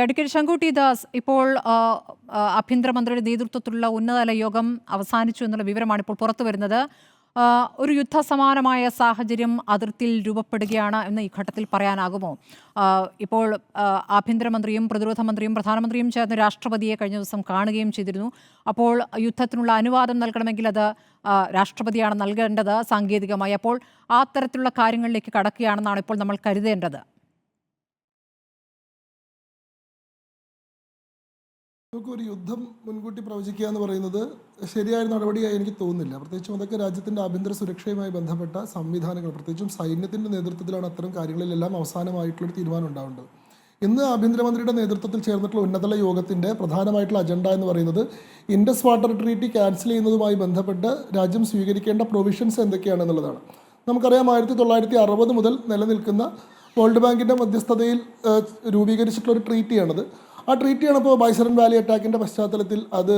Advocate Sankutty Das, ഇപ്പോൾ ആഭ്യന്തരമന്ത്രിയുടെ നേതൃത്വത്തിലുള്ള ഉന്നതതല യോഗം അവസാനിച്ചു എന്നുള്ള വിവരമാണ് ഇപ്പോൾ പുറത്തു വരുന്നത്. ഒരു യുദ്ധസമാനമായ സാഹചര്യം അതിർത്തിയിൽ രൂപപ്പെടുകയാണ് എന്ന് ഈ ഘട്ടത്തിൽ പറയാനാകുമോ? ഇപ്പോൾ ആഭ്യന്തരമന്ത്രിയും പ്രതിരോധ മന്ത്രിയും പ്രധാനമന്ത്രിയും ചേർന്ന് രാഷ്ട്രപതിയെ കഴിഞ്ഞ ദിവസം കാണുകയും ചെയ്തിരുന്നു. അപ്പോൾ യുദ്ധത്തിനുള്ള അനുവാദം നൽകണമെങ്കിൽ അത് രാഷ്ട്രപതിയാണ് നൽകേണ്ടത് സാങ്കേതികമായി. അപ്പോൾ ആ തരത്തിലുള്ള കാര്യങ്ങളിലേക്ക് കടക്കുകയാണെന്നാണ് ഇപ്പോൾ നമ്മൾ കരുതേണ്ടത്. നമുക്കൊരു യുദ്ധം മുൻകൂട്ടി പ്രവചിക്കുക എന്ന് പറയുന്നത് ശരിയായ നടപടിയായി എനിക്ക് തോന്നുന്നില്ല. പ്രത്യേകിച്ചും അതൊക്കെ രാജ്യത്തിൻ്റെ ആഭ്യന്തര സുരക്ഷയുമായി ബന്ധപ്പെട്ട സംവിധാനങ്ങൾ, പ്രത്യേകിച്ചും സൈന്യത്തിൻ്റെ നേതൃത്വത്തിലാണ് അത്തരം കാര്യങ്ങളിലെല്ലാം അവസാനമായിട്ടുള്ളൊരു തീരുമാനം ഉണ്ടാവേണ്ടത്. ഇന്ന് ആഭ്യന്തരമന്ത്രിയുടെ നേതൃത്വത്തിൽ ചേർന്നിട്ടുള്ള ഉന്നതതല യോഗത്തിൻ്റെ പ്രധാനമായിട്ടുള്ള അജണ്ട എന്ന് പറയുന്നത് ഇൻഡസ് വാട്ടർ ട്രീറ്റി ക്യാൻസൽ ചെയ്യുന്നതുമായി ബന്ധപ്പെട്ട് രാജ്യം സ്വീകരിക്കേണ്ട പ്രൊവിഷൻസ് എന്തൊക്കെയാണെന്നുള്ളതാണ്. നമുക്കറിയാം, 1960 മുതൽ നിലനിൽക്കുന്ന വേൾഡ് ബാങ്കിൻ്റെ മധ്യസ്ഥതയിൽ രൂപീകരിച്ചിട്ടുള്ള ഒരു ട്രീറ്റിയാണത്. ആ ട്രീറ്റിയാണ് ഇപ്പോൾ ബൈസറൻ വാലി അറ്റാക്കിൻ്റെ പശ്ചാത്തലത്തിൽ അത്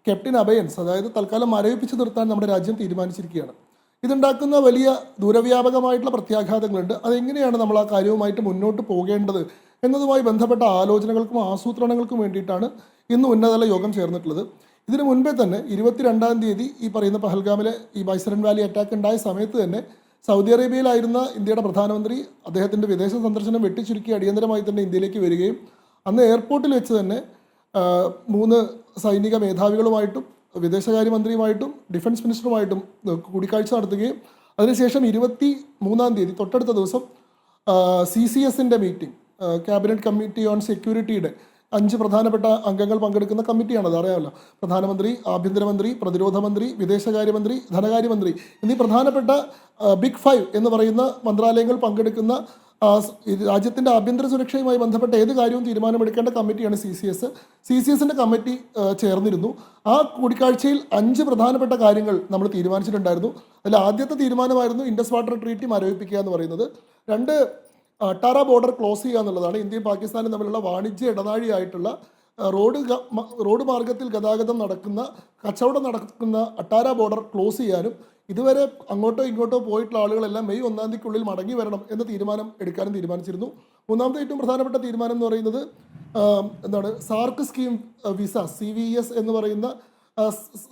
കെപ്റ്റിൻ അബയൻസ്, അതായത് തൽക്കാലം മരവിപ്പിച്ച് നിർത്താൻ നമ്മുടെ രാജ്യം തീരുമാനിച്ചിരിക്കുകയാണ്. ഇതുണ്ടാക്കുന്ന വലിയ ദൂരവ്യാപകമായിട്ടുള്ള പ്രത്യാഘാതങ്ങളുണ്ട്. അതെങ്ങനെയാണ് നമ്മൾ ആ കാര്യവുമായിട്ട് മുന്നോട്ട് പോകേണ്ടത് എന്നതുമായി ബന്ധപ്പെട്ട ആലോചനകൾക്കും ആസൂത്രണങ്ങൾക്കും വേണ്ടിയിട്ടാണ് ഇന്ന് ഉന്നതതല യോഗം ചേർന്നിട്ടുള്ളത്. ഇതിനു മുൻപേ തന്നെ 22-ാം തീയതി ഈ പറയുന്ന പഹൽഗാമിലെ ഈ ബൈസറൻ വാലി അറ്റാക്ക് ഉണ്ടായ സമയത്ത് തന്നെ സൗദി അറേബ്യയിലായിരുന്ന ഇന്ത്യയുടെ പ്രധാനമന്ത്രി അദ്ദേഹത്തിൻ്റെ വിദേശ സന്ദർശനം വെട്ടിച്ചുരുക്കി അടിയന്തരമായി തന്നെ ഇന്ത്യയിലേക്ക് വരികയും അന്ന് എയർപോർട്ടിൽ വെച്ച് തന്നെ 3 സൈനിക മേധാവികളുമായിട്ടും വിദേശകാര്യമന്ത്രിയുമായിട്ടും ഡിഫൻസ് മിനിസ്റ്ററുമായിട്ടും കൂടിക്കാഴ്ച നടത്തുകയും അതിനുശേഷം 23-ാം തീയതി തൊട്ടടുത്ത ദിവസം CCSൻ്റെ മീറ്റിംഗ്, ക്യാബിനറ്റ് കമ്മിറ്റി ഓൺ സെക്യൂരിറ്റിയുടെ 5 പ്രധാനപ്പെട്ട അംഗങ്ങൾ പങ്കെടുക്കുന്ന കമ്മിറ്റിയാണത്, അറിയാമല്ലോ. പ്രധാനമന്ത്രി, ആഭ്യന്തരമന്ത്രി, പ്രതിരോധ മന്ത്രി, വിദേശകാര്യമന്ത്രി, ധനകാര്യമന്ത്രി എന്നീ പ്രധാനപ്പെട്ട ബിഗ് 5 എന്ന് പറയുന്ന മന്ത്രാലയങ്ങൾ പങ്കെടുക്കുന്ന രാജ്യത്തിൻ്റെ ആഭ്യന്തര സുരക്ഷയുമായി ബന്ധപ്പെട്ട ഏത് കാര്യവും തീരുമാനമെടുക്കേണ്ട കമ്മിറ്റിയാണ് CCSൻ്റെ കമ്മിറ്റി ചേർന്നിരുന്നു. ആ കൂടിക്കാഴ്ചയിൽ 5 പ്രധാനപ്പെട്ട കാര്യങ്ങൾ നമ്മൾ തീരുമാനിച്ചിട്ടുണ്ടായിരുന്നു. അതിൽ ആദ്യത്തെ തീരുമാനമായിരുന്നു ഇൻഡസ് വാട്ടർ ട്രീറ്റി മരവിപ്പിക്കുക എന്ന് പറയുന്നത്. 2, അട്ടാറ ബോർഡർ ക്ലോസ് ചെയ്യുക എന്നുള്ളതാണ്. ഇന്ത്യയും പാകിസ്ഥാനും തമ്മിലുള്ള വാണിജ്യ ഇടനാഴിയായിട്ടുള്ള റോഡ് മാർഗത്തിൽ ഗതാഗതം നടക്കുന്ന, കച്ചവടം നടക്കുന്ന അട്ടാറ ബോർഡർ ക്ലോസ് ചെയ്യാനും ഇതുവരെ അങ്ങോട്ടോ ഇങ്ങോട്ടോ പോയിട്ടുള്ള ആളുകളെല്ലാം മെയ് 1-ാം തീയതിക്കുള്ളിൽ മടങ്ങി വരണം എന്ന തീരുമാനം എടുക്കാനും തീരുമാനിച്ചിരുന്നു. മൂന്നാമത്തെ ഏറ്റവും പ്രധാനപ്പെട്ട തീരുമാനം എന്ന് പറയുന്നത് സാർക്ക് സ്കീം വിസ, CVS എന്ന് പറയുന്ന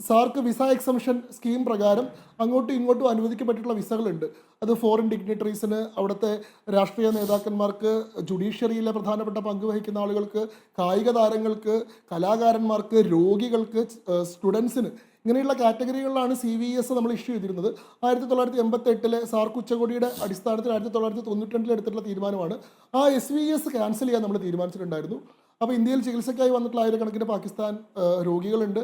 സാർക്ക് വിസ എക്സംഷൻ സ്കീം പ്രകാരം അങ്ങോട്ടും ഇങ്ങോട്ടും അനുവദിക്കപ്പെട്ടിട്ടുള്ള വിസകളുണ്ട്. അത് ഫോറിൻ ഡിഗ്നിറ്ററീസിന്, അവിടുത്തെ രാഷ്ട്രീയ നേതാക്കന്മാർക്ക്, ജുഡീഷ്യറിയിലെ പ്രധാനപ്പെട്ട പങ്ക് വഹിക്കുന്ന ആളുകൾക്ക്, കായിക താരങ്ങൾക്ക്, കലാകാരന്മാർക്ക്, രോഗികൾക്ക്, സ്റ്റുഡൻസിന്, ഇങ്ങനെയുള്ള കാറ്റഗറികളിലാണ് CVS നമ്മൾ ഇഷ്യൂ ചെയ്തിരുന്നത്. 1988 സാർക്ക് ഉച്ചകോടിയുടെ അടിസ്ഥാനത്തിൽ 1992 എടുത്തിട്ടുള്ള തീരുമാനമാണ്. ആ SVS ക്യാൻസൽ ചെയ്യാൻ നമ്മൾ തീരുമാനിച്ചിട്ടുണ്ടായിരുന്നു. അപ്പോൾ ഇന്ത്യയിൽ ചികിത്സയ്ക്കായി വന്നിട്ടുള്ള ആയിരക്കണക്കിന് പാകിസ്ഥാൻ രോഗികളുണ്ട്,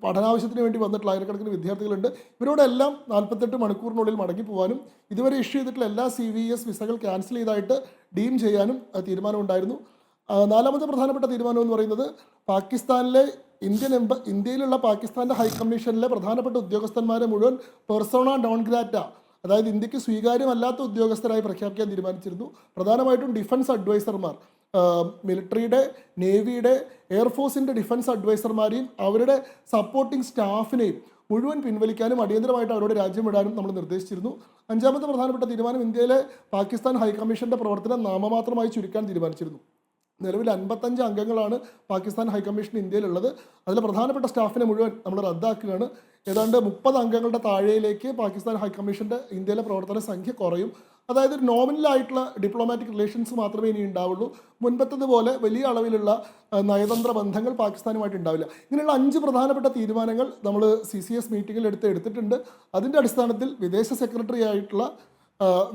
പഠനാവശ്യത്തിന് വേണ്ടി വന്നിട്ടുള്ള ആയിരക്കണക്കിന് വിദ്യാർത്ഥികളുണ്ട്. ഇവരോടെല്ലാം 48 മണിക്കൂറിനുള്ളിൽ മടങ്ങി പോകാനും ഇതുവരെ ഇഷ്യൂ ചെയ്തിട്ടുള്ള എല്ലാ CVS വിസകൾ ക്യാൻസൽ ചെയ്തായിട്ട് ഡീം ചെയ്യാനും തീരുമാനമുണ്ടായിരുന്നു. 4-മത്തെ പ്രധാനപ്പെട്ട തീരുമാനം എന്ന് പറയുന്നത് പാകിസ്ഥാനിലെ ഇന്ത്യയിലുള്ള പാകിസ്ഥാൻ്റെ ഹൈക്കമ്മീഷനിലെ പ്രധാനപ്പെട്ട ഉദ്യോഗസ്ഥന്മാരെ മുഴുവൻ പെർസോണ നോൺ ഗ്രാറ്റ, അതായത് ഇന്ത്യക്ക് സ്വീകാര്യമല്ലാത്ത ഉദ്യോഗസ്ഥരായി പ്രഖ്യാപിക്കാൻ തീരുമാനിച്ചിരുന്നു. പ്രധാനമായിട്ടും ഡിഫൻസ് അഡ്വൈസർമാർ, മിലിറ്ററിയുടെ, നേവിയുടെ, എയർഫോഴ്സിൻ്റെ ഡിഫൻസ് അഡ്വൈസർമാരെയും അവരുടെ സപ്പോർട്ടിംഗ് സ്റ്റാഫിനെയും മുഴുവൻ പിൻവലിക്കാനും അടിയന്തരമായിട്ട് അവരോട് രാജ്യം വിടാനും നമ്മൾ നിർദ്ദേശിച്ചിരുന്നു. 5-മത്തെ പ്രധാനപ്പെട്ട തീരുമാനം ഇന്ത്യയിലെ പാകിസ്ഥാൻ ഹൈക്കമ്മീഷൻ്റെ പ്രവർത്തനം നാമമാത്രമായി ചുരുക്കാൻ തീരുമാനിച്ചിരുന്നു. നിലവിൽ 55 അംഗങ്ങളാണ് പാകിസ്ഥാൻ ഹൈക്കമ്മീഷൻ ഇന്ത്യയിലുള്ളത്. അതിൽ പ്രധാനപ്പെട്ട സ്റ്റാഫിനെ മുഴുവൻ നമ്മൾ റദ്ദാക്കുകയാണ്. ഏതാണ്ട് 30 അംഗങ്ങളുടെ താഴെയിലേക്ക് പാകിസ്ഥാൻ ഹൈക്കമ്മീഷൻ്റെ ഇന്ത്യയിലെ പ്രവർത്തന സംഖ്യ കുറയും. അതായത് ഒരു നോമിനലായിട്ടുള്ള ഡിപ്ലോമാറ്റിക് റിലേഷൻസ് മാത്രമേ ഇനി ഉണ്ടാവുള്ളൂ. മുൻപത്തതുപോലെ വലിയ അളവിലുള്ള നയതന്ത്ര ബന്ധങ്ങൾ പാകിസ്ഥാനുമായിട്ട് ഉണ്ടാവില്ല. ഇങ്ങനെയുള്ള 5 പ്രധാനപ്പെട്ട തീരുമാനങ്ങൾ നമ്മൾ CCS മീറ്റിങ്ങിൽ എടുത്തിട്ടുണ്ട്. അതിൻ്റെ അടിസ്ഥാനത്തിൽ വിദേശ സെക്രട്ടറി ആയിട്ടുള്ള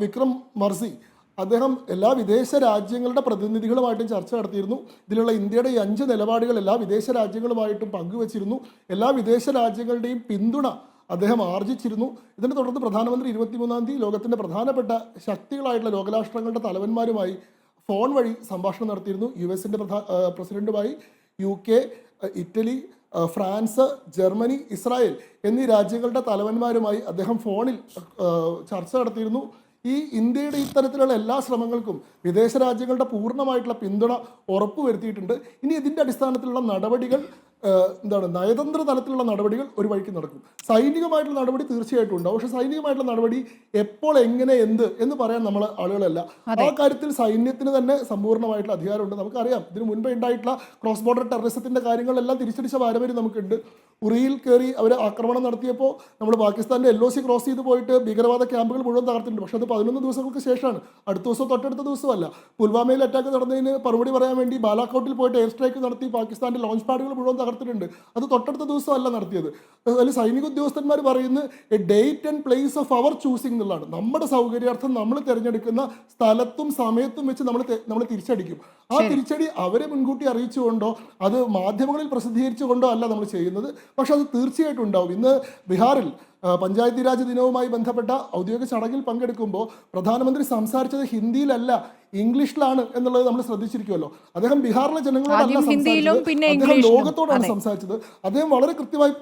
വിക്രം മർസി അദ്ദേഹം എല്ലാ വിദേശ രാജ്യങ്ങളുടെ പ്രതിനിധികളുമായിട്ടും ചർച്ച നടത്തിയിരുന്നു. ഇതിലുള്ള ഇന്ത്യയുടെ ഈ 5 നിലപാടുകൾ എല്ലാ വിദേശ രാജ്യങ്ങളുമായിട്ടും പങ്കുവച്ചിരുന്നു. എല്ലാ വിദേശ രാജ്യങ്ങളുടെയും പിന്തുണ അദ്ദേഹം ആർജിച്ചിരുന്നു. ഇതിനെ തുടർന്ന് പ്രധാനമന്ത്രി 23-ാം തീയതി ലോകത്തിൻ്റെ പ്രധാനപ്പെട്ട ശക്തികളായിട്ടുള്ള ലോകരാഷ്ട്രങ്ങളുടെ തലവന്മാരുമായി ഫോൺ വഴി സംഭാഷണം നടത്തിയിരുന്നു. US-ൻ്റെ പ്രസിഡന്റുമായി, UK, Italy, France, Germany, Israel എന്നീ രാജ്യങ്ങളുടെ തലവന്മാരുമായി അദ്ദേഹം ഫോണിൽ ചർച്ച നടത്തിയിരുന്നു. ഈ ഇന്ത്യയുടെ ഇത്തരത്തിലുള്ള എല്ലാ ശ്രമങ്ങൾക്കും വിദേശ രാജ്യങ്ങളുടെ പൂർണ്ണമായിട്ടുള്ള പിന്തുണ ഉറപ്പുവരുത്തിയിട്ടുണ്ട്. ഇനി ഇതിൻ്റെ അടിസ്ഥാനത്തിലുള്ള നടപടികൾ എന്താണ് നയതന്ത്ര തലത്തിലുള്ള നടപടികൾ ഒരു വഴിക്ക് നടക്കും. സൈനികമായിട്ടുള്ള നടപടി തീർച്ചയായിട്ടും ഉണ്ടാവും. പക്ഷെ സൈനികമായിട്ടുള്ള നടപടി എപ്പോൾ, എങ്ങനെ, എന്ത് എന്ന് പറയാൻ നമ്മൾ ആളുകളല്ല. ആ കാര്യത്തിൽ സൈന്യത്തിന് തന്നെ സമ്പൂർണ്ണമായിട്ടുള്ള അധികാരമുണ്ട്. നമുക്കറിയാം, ഇതിനു മുൻപ് ഉണ്ടായിട്ടുള്ള ക്രോസ് ബോർഡർ ടെററിസത്തിന്റെ കാര്യങ്ങളെല്ലാം തിരിച്ചടിച്ച പാരമ്പര്യം നമുക്കുണ്ട്. ഉറിയിൽ കയറി അവർ ആക്രമണം നടത്തിയപ്പോൾ നമ്മൾ പാകിസ്ഥാന്റെ LOC ക്രോസ് ചെയ്ത് പോയിട്ട് ഭീകരവാദ ക്യാമ്പുകൾ മുഴുവൻ തകർത്തിട്ടുണ്ട്. പക്ഷെ അത് 11 ദിവസങ്ങൾക്ക് ശേഷമാണ്, അടുത്ത ദിവസം തൊട്ടടുത്ത ദിവസമല്ല. പുൽവാമയിൽ അറ്റാക്ക് നടന്നതിന് മറുപടി പറയാൻ വേണ്ടി ബാലാക്കോട്ടിൽ പോയിട്ട് എയർ സ്ട്രൈക്ക് നടത്തി പാകിസ്ഥാന്റെ ലോഞ്ച് പാഡുകൾ മുഴുവൻ തകർത്തിട്ടുണ്ട്. അത് തൊട്ടടുത്ത ദിവസമല്ല നടത്തിയത്. അതിൽ സൈനിക ഉദ്യോഗസ്ഥന്മാർ പറയുന്നത് a date and place of അവർ ചൂസിംഗ് എന്നുള്ളതാണ്. നമ്മുടെ സൗകര്യാർത്ഥം നമ്മൾ തിരഞ്ഞെടുക്കുന്ന സ്ഥലത്തും സമയത്തും വെച്ച് നമ്മൾ തിരിച്ചടിക്കും. ആ തിരിച്ചടി അവരെ മുൻകൂട്ടി അറിയിച്ചുകൊണ്ടോ അത് മാധ്യമങ്ങളിൽ പ്രസിദ്ധീകരിച്ചുകൊണ്ടോ അല്ല നമ്മൾ ചെയ്യുന്നത്. പക്ഷെ അത് തീർച്ചയായിട്ടും ഉണ്ടാവും. ഇന്ന് ബീഹാറിൽ പഞ്ചായത്തി രാജ് ദിനവുമായി ബന്ധപ്പെട്ട ഔദ്യോഗിക ചടങ്ങിൽ പങ്കെടുക്കുമ്പോൾ പ്രധാനമന്ത്രി സംസാരിച്ചത് ഹിന്ദിയിലല്ല, ഇംഗ്ലീഷിലാണ് എന്നുള്ളത് നമ്മൾ ശ്രദ്ധിച്ചിരിക്കുമല്ലോ. അദ്ദേഹം ബീഹാറിലെ ജനങ്ങളോടല്ല സംസാരിച്ചത്, അദ്ദേഹം ലോകത്തോടാണ് സംസാരിച്ചത്. അദ്ദേഹം വളരെ കൃത്യമായി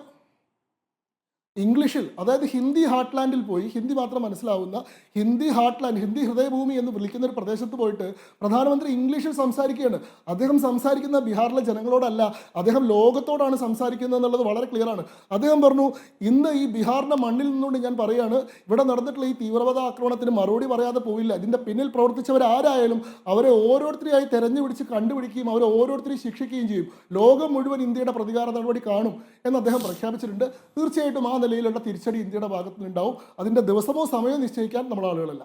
ഇംഗ്ലീഷിൽ, അതായത് ഹിന്ദി ഹാർട്ട്ലാൻഡിൽ പോയി, ഹിന്ദി മാത്രം മനസ്സിലാവുന്ന ഹിന്ദി ഹാർട്ട്ലാൻഡ്, ഹിന്ദി ഹൃദയഭൂമി എന്ന് വിളിക്കുന്ന ഒരു പ്രദേശത്ത് പോയിട്ട് പ്രധാനമന്ത്രി ഇംഗ്ലീഷിൽ സംസാരിക്കുകയാണ്. അദ്ദേഹം സംസാരിക്കുന്ന ബീഹാറിലെ ജനങ്ങളോടല്ല, അദ്ദേഹം ലോകത്തോടാണ് സംസാരിക്കുന്നത് എന്നുള്ളത് വളരെ ക്ലിയർ ആണ്. അദ്ദേഹം പറഞ്ഞു, ഇന്ന് ഈ ബീഹാറിന്റെ മണ്ണിൽ നിന്നുകൊണ്ട് ഞാൻ പറയുകയാണ്, ഇവിടെ നടന്നിട്ടുള്ള ഈ തീവ്രവാദ ആക്രമണത്തിന് മറുപടി പറയാതെ പോയില്ല. ഇതിന്റെ പിന്നിൽ പ്രവർത്തിച്ചവരാരായാലും അവരെ ഓരോരുത്തരെയായി തെരഞ്ഞുപിടിച്ച് കണ്ടുപിടിക്കുകയും അവരെ ഓരോരുത്തരെയും ശിക്ഷിക്കുകയും ചെയ്യും. ലോകം മുഴുവൻ ഇന്ത്യയുടെ പ്രതികാര നടപടി കാണും എന്ന് അദ്ദേഹം പ്രഖ്യാപിച്ചിട്ടുണ്ട്. തീർച്ചയായിട്ടും ആ നിലയിലുള്ള തിരിച്ചടി ഇന്ത്യയുടെ ഭാഗത്തു നിന്നുണ്ടാവും. അതിന്റെ ദിവസമോ സമയമോ നിശ്ചയിക്കാൻ നമ്മൾ ആളുകളല്ല.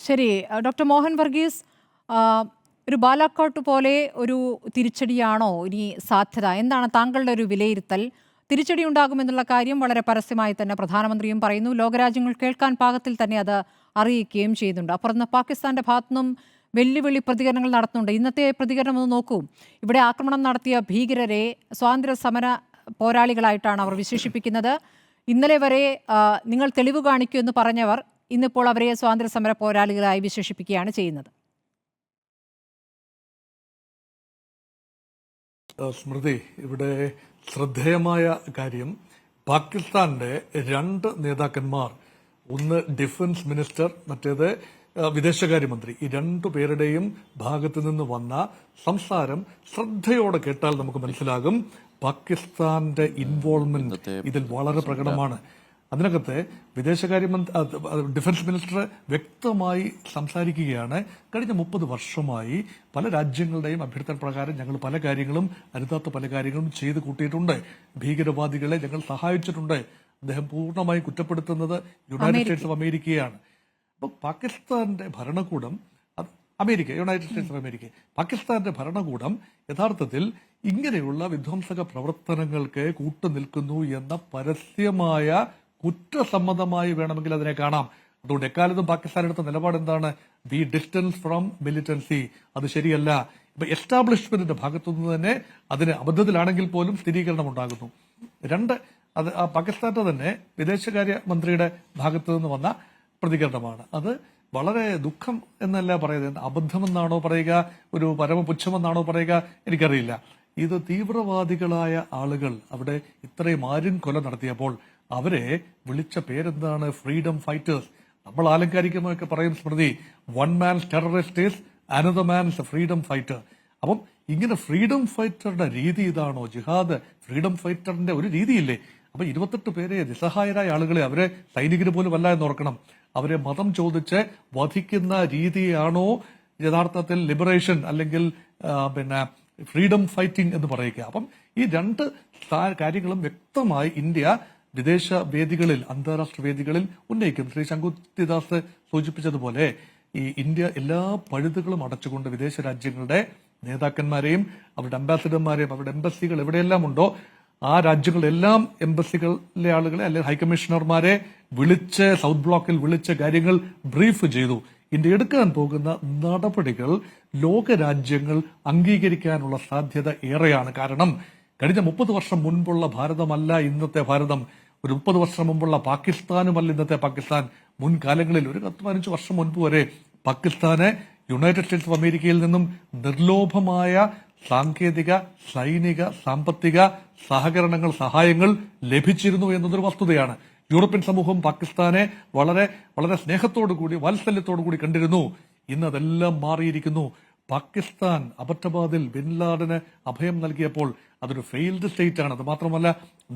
ശരി, ഡോക്ടർ മോഹൻ വർഗീസ്, ഒരു ബാലാക്കോട്ട് പോലെ ഒരു തിരിച്ചടിയാണോ ഇനി സാധ്യത? എന്താണ് താങ്കളുടെ ഒരു വിലയിരുത്തൽ? തിരിച്ചടി ഉണ്ടാകുമെന്നുള്ള കാര്യം വളരെ പരസ്യമായി തന്നെ പ്രധാനമന്ത്രിയും പറയുന്നു, ലോകരാജ്യങ്ങൾ കേൾക്കാൻ പാകത്തിൽ തന്നെ അത് അറിയിക്കുകയും ചെയ്യുന്നുണ്ട്. അപ്പുറത്ത് പാകിസ്ഥാന്റെ ഭാഗത്തുനിന്നും വെല്ലുവിളി പ്രതികരണങ്ങൾ നടത്തുന്നുണ്ട്. ഇന്നത്തെ പ്രതികരണം ഒന്ന് നോക്കൂ. ഇവിടെ ആക്രമണം നടത്തിയ ഭീകരരെ സ്വാതന്ത്ര്യ സമര പോരാളികളായിട്ടാണ് അവർ വിശേഷിപ്പിക്കുന്നത്. ഇന്നലെ വരെ നിങ്ങൾ തെളിവ് കാണിക്കൂ എന്ന് പറഞ്ഞവർ ഇന്നിപ്പോൾ അവരെ സ്വാതന്ത്ര്യ സമര പോരാളികളായി വിശേഷിപ്പിക്കുകയാണ് ചെയ്യുന്നത്. സ്മൃതി, ഇവിടെ ശ്രദ്ധേയമായ കാര്യം, പാകിസ്ഥാന്റെ 2 നേതാക്കന്മാർ, ഒന്ന് ഡിഫൻസ് മിനിസ്റ്റർ, മറ്റേത് വിദേശകാര്യമന്ത്രി, ഈ 2 പേരുടെയും ഭാഗത്തു നിന്ന് വന്ന സംസാരം ശ്രദ്ധയോടെ കേട്ടാൽ നമുക്ക് മനസ്സിലാകും പാകിസ്ഥാന്റെ ഇൻവോൾവ്മെന്റ് ഇതിൽ വളരെ പ്രകടമാണ്. അതിനകത്ത് ഡിഫൻസ് മിനിസ്റ്റർ വ്യക്തമായി സംസാരിക്കുകയാണ്, കഴിഞ്ഞ 30 വർഷമായി പല രാജ്യങ്ങളുടെയും അഭ്യർത്ഥന പ്രകാരം ഞങ്ങൾ പല കാര്യങ്ങളും, അരുതാത്ത പല കാര്യങ്ങളും ചെയ്തു കൂട്ടിയിട്ടുണ്ട്, ഭീകരവാദികളെ ഞങ്ങൾ സഹായിച്ചിട്ടുണ്ട്. അദ്ദേഹം പൂർണ്ണമായും കുറ്റപ്പെടുത്തുന്നത് യുണൈറ്റഡ് സ്റ്റേറ്റ്സ് ഓഫ് അമേരിക്കയാണ്. അപ്പോൾ പാകിസ്ഥാന്റെ ഭരണകൂടം, യുണൈറ്റഡ് സ്റ്റേറ്റ്സ് ഓഫ് അമേരിക്ക, പാകിസ്ഥാന്റെ ഭരണകൂടം യഥാർത്ഥത്തിൽ ഇങ്ങനെയുള്ള വിധ്വംസക പ്രവർത്തനങ്ങൾക്ക് കൂട്ടുനിൽക്കുന്നു എന്ന പരസ്യമായ കുറ്റസമ്മതമായി വേണമെങ്കിൽ അതിനെ കാണാം. അതുകൊണ്ട് എക്കാലത്തും പാകിസ്ഥാൻ എടുത്ത നിലപാട് എന്താണ്? B distance from militancy. അത് ശരിയല്ല. ഇപ്പൊ എസ്റ്റാബ്ലിഷ്മെന്റിന്റെ ഭാഗത്തുനിന്ന് തന്നെ അതിന് അബദ്ധത്തിലാണെങ്കിൽ പോലും സ്ഥിരീകരണം ഉണ്ടാകുന്നു. 2, അത് ആ പാകിസ്ഥാന്റെ തന്നെ വിദേശകാര്യ മന്ത്രിയുടെ ഭാഗത്തു നിന്ന് വന്ന പ്രതികരണമാണ്. അത് വളരെ ദുഃഖം എന്നല്ല പറയുന്നത്, അബദ്ധമെന്നാണോ പറയുക, ഒരു പരമപുച്ഛമെന്നാണോ പറയുക, എനിക്കറിയില്ല. ഇത് തീവ്രവാദികളായ ആളുകൾ അവിടെ ഇത്രയും ആര്യൻ കൊല നടത്തിയപ്പോൾ അവരെ വിളിച്ച പേരെന്താണ്? Freedom fighters. നമ്മൾ ആലങ്കാരികമൊക്കെ പറയും സ്മൃതി, 1 man's terrorist is another man's freedom fighter. അപ്പം ഇങ്ങനെ ഫ്രീഡം ഫൈറ്ററുടെ രീതി ഇതാണോ ജിഹാദ്? ഫ്രീഡം ഫൈറ്ററിന്റെ ഒരു രീതിയില്ലേ? അപ്പൊ 28 പേരെ നിസ്സഹായരായ ആളുകളെ, അവരെ സൈനികര് പോലും അല്ല എന്ന് ഓർക്കണം, അവരെ മതം ചോദിച്ച് വധിക്കുന്ന രീതിയാണോ യഥാർത്ഥത്തിൽ ലിബറേഷൻ അല്ലെങ്കിൽ ഫ്രീഡം ഫൈറ്റിംഗ് എന്ന് പറയുക? അപ്പം ഈ 2 കാര്യങ്ങളും വ്യക്തമായി ഇന്ത്യ വിദേശ വേദികളിൽ, അന്താരാഷ്ട്ര വേദികളിൽ ഉന്നയിക്കും. ശ്രീ ശങ്കുത്തിദാസ് സൂചിപ്പിച്ചതുപോലെ ഈ ഇന്ത്യ എല്ലാ പഴുതുകളും അടച്ചുകൊണ്ട് വിദേശ രാജ്യങ്ങളുടെ നേതാക്കന്മാരെയും അവരുടെ അംബാസിഡർമാരെയും അവരുടെ എംബസികൾ എവിടെയെല്ലാം ഉണ്ടോ ആ രാജ്യങ്ങളിലെല്ലാം എംബസികളിലെ ആളുകളെ അല്ലെങ്കിൽ ഹൈക്കമ്മീഷണർമാരെ വിളിച്ച് സൗത്ത് ബ്ലോക്കിൽ വിളിച്ച് കാര്യങ്ങൾ ബ്രീഫ് ചെയ്തു. ഇന്ത്യ എടുക്കാൻ പോകുന്ന നടപടികൾ ലോകരാജ്യങ്ങൾ അംഗീകരിക്കാനുള്ള സാധ്യത ഏറെയാണ്. കാരണം കഴിഞ്ഞ 30 വർഷം മുൻപുള്ള ഭാരതമല്ല ഇന്നത്തെ ഭാരതം, ഒരു 30 വർഷം മുമ്പുള്ള പാകിസ്ഥാനുമല്ല ഇന്നത്തെ പാകിസ്ഥാൻ. മുൻകാലങ്ങളിൽ ഒരു 10-15 വർഷം മുൻപ് വരെ പാകിസ്ഥാന് യുണൈറ്റഡ് സ്റ്റേറ്റ്സ് ഓഫ് അമേരിക്കയിൽ നിന്നും നിർലോഭമായ സാങ്കേതിക, സൈനിക, സാമ്പത്തിക സഹകരണങ്ങൾ, സഹായങ്ങൾ ലഭിച്ചിരുന്നു എന്നതൊരു വസ്തുതയാണ്. യൂറോപ്യൻ സമൂഹം പാകിസ്ഥാനെ വളരെ വളരെ സ്നേഹത്തോടുകൂടി, വാത്സല്യത്തോടുകൂടി കണ്ടിരുന്നു. ഇന്ന് അതെല്ലാം മാറിയിരിക്കുന്നു. പാകിസ്ഥാൻ അബട്ടബാദിൽ ബിൻ ലാഡന് അഭയം നൽകിയപ്പോൾ അതൊരു ഫെയിൽഡ് സ്റ്റേറ്റ് ആണ്. അത് മാത്രമല്ല,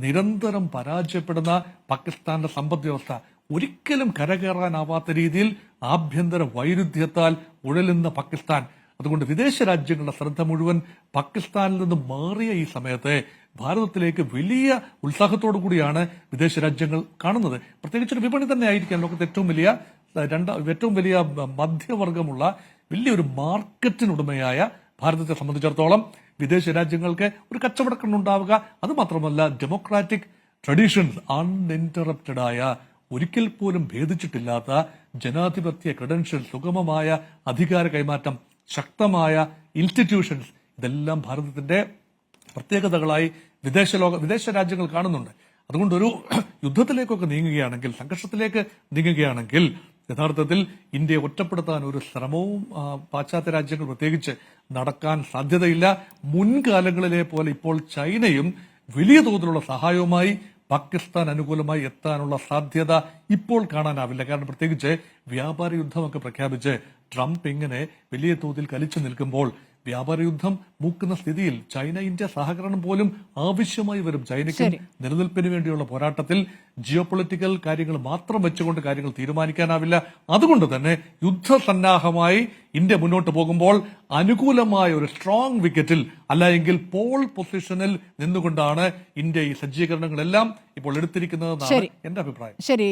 നിരന്തരം പരാജയപ്പെടുന്ന പാകിസ്ഥാന്റെ സമ്പദ് വ്യവസ്ഥ ഒരിക്കലും കരകയറാനാവാത്ത രീതിയിൽ ആഭ്യന്തര വൈരുദ്ധ്യത്താൽ ഉഴലുന്ന പാകിസ്ഥാൻ. അതുകൊണ്ട് വിദേശ രാജ്യങ്ങളുടെ ശ്രദ്ധ മുഴുവൻ പാകിസ്ഥാനിൽ നിന്ന് മാറിയ ഈ സമയത്ത് ഭാരതത്തിലേക്ക് വലിയ ഉത്സാഹത്തോടു കൂടിയാണ് വിദേശ രാജ്യങ്ങൾ കാണുന്നത്. പ്രത്യേകിച്ച് ഒരു വിപണി തന്നെ ആയിരിക്കാം ലോകത്തെ ഏറ്റവും വലിയ മധ്യവർഗമുള്ള വലിയൊരു മാർക്കറ്റിനുടമയായ ഭാരതത്തെ സംബന്ധിച്ചിടത്തോളം വിദേശ രാജ്യങ്ങൾക്ക് ഒരു കച്ചവടക്കണ്ണുണ്ടാവുക. അത് മാത്രമല്ല, ഡെമോക്രാറ്റിക് ട്രഡീഷൻസ് അൺഇന്ററപ്റ്റഡ് ആയ, ഒരിക്കൽ പോലും ഭേദിച്ചിട്ടില്ലാത്ത ജനാധിപത്യ ക്രെഡൻഷ്യൽ, സുഗമമായ അധികാര കൈമാറ്റം, ശക്തമായ ഇൻസ്റ്റിറ്റ്യൂഷൻസ്, ഇതെല്ലാം ഭാരതത്തിന്റെ പ്രത്യേകതകളായി വിദേശ രാജ്യങ്ങൾ കാണുന്നുണ്ട്. അതുകൊണ്ട് ഒരു യുദ്ധത്തിലേക്കൊക്കെ നീങ്ങുകയാണെങ്കിൽ, സംഘർഷത്തിലേക്ക് നീങ്ങുകയാണെങ്കിൽ യഥാർത്ഥത്തിൽ ഇന്ത്യയെ ഒറ്റപ്പെടുത്താൻ ഒരു ശ്രമവും പാശ്ചാത്യ രാജ്യങ്ങൾ പ്രത്യേകിച്ച് നടക്കാൻ സാധ്യതയില്ല. മുൻകാലങ്ങളിലെ പോലെ ഇപ്പോൾ ചൈനയും വലിയ തോതിലുള്ള സഹായവുമായി പാകിസ്ഥാൻ അനുകൂലമായി എത്താനുള്ള സാധ്യത ഇപ്പോൾ കാണാനാവില്ല. കാരണം പ്രത്യേകിച്ച് വ്യാപാര യുദ്ധമൊക്കെ പ്രഖ്യാപിച്ച് ട്രംപ് ഇങ്ങനെ വലിയ തോതിൽ കലിച്ചു നിൽക്കുമ്പോൾ വ്യാപാര യുദ്ധം മൂക്കുന്ന സ്ഥിതിയിൽ ചൈന ഇന്ത്യ സഹകരണം പോലും ആവശ്യമായി വരും. ചൈനയ്ക്ക് നിലനിൽപ്പിന് വേണ്ടിയുള്ള പോരാട്ടത്തിൽ ജിയോ പൊളിറ്റിക്കൽ കാര്യങ്ങൾ മാത്രം വെച്ചുകൊണ്ട് കാര്യങ്ങൾ തീരുമാനിക്കാനാവില്ല. അതുകൊണ്ട് തന്നെ യുദ്ധസന്നാഹമായി ഇന്ത്യ മുന്നോട്ട് പോകുമ്പോൾ അനുകൂലമായ ഒരു സ്ട്രോങ് വിക്കറ്റിൽ, അല്ല പോൾ പൊസിഷനിൽ നിന്നുകൊണ്ടാണ് ഇന്ത്യ ഈ സജ്ജീകരണങ്ങളെല്ലാം ഇപ്പോൾ എടുത്തിരിക്കുന്നതെന്നാണ് എന്റെ അഭിപ്രായം. ശരി.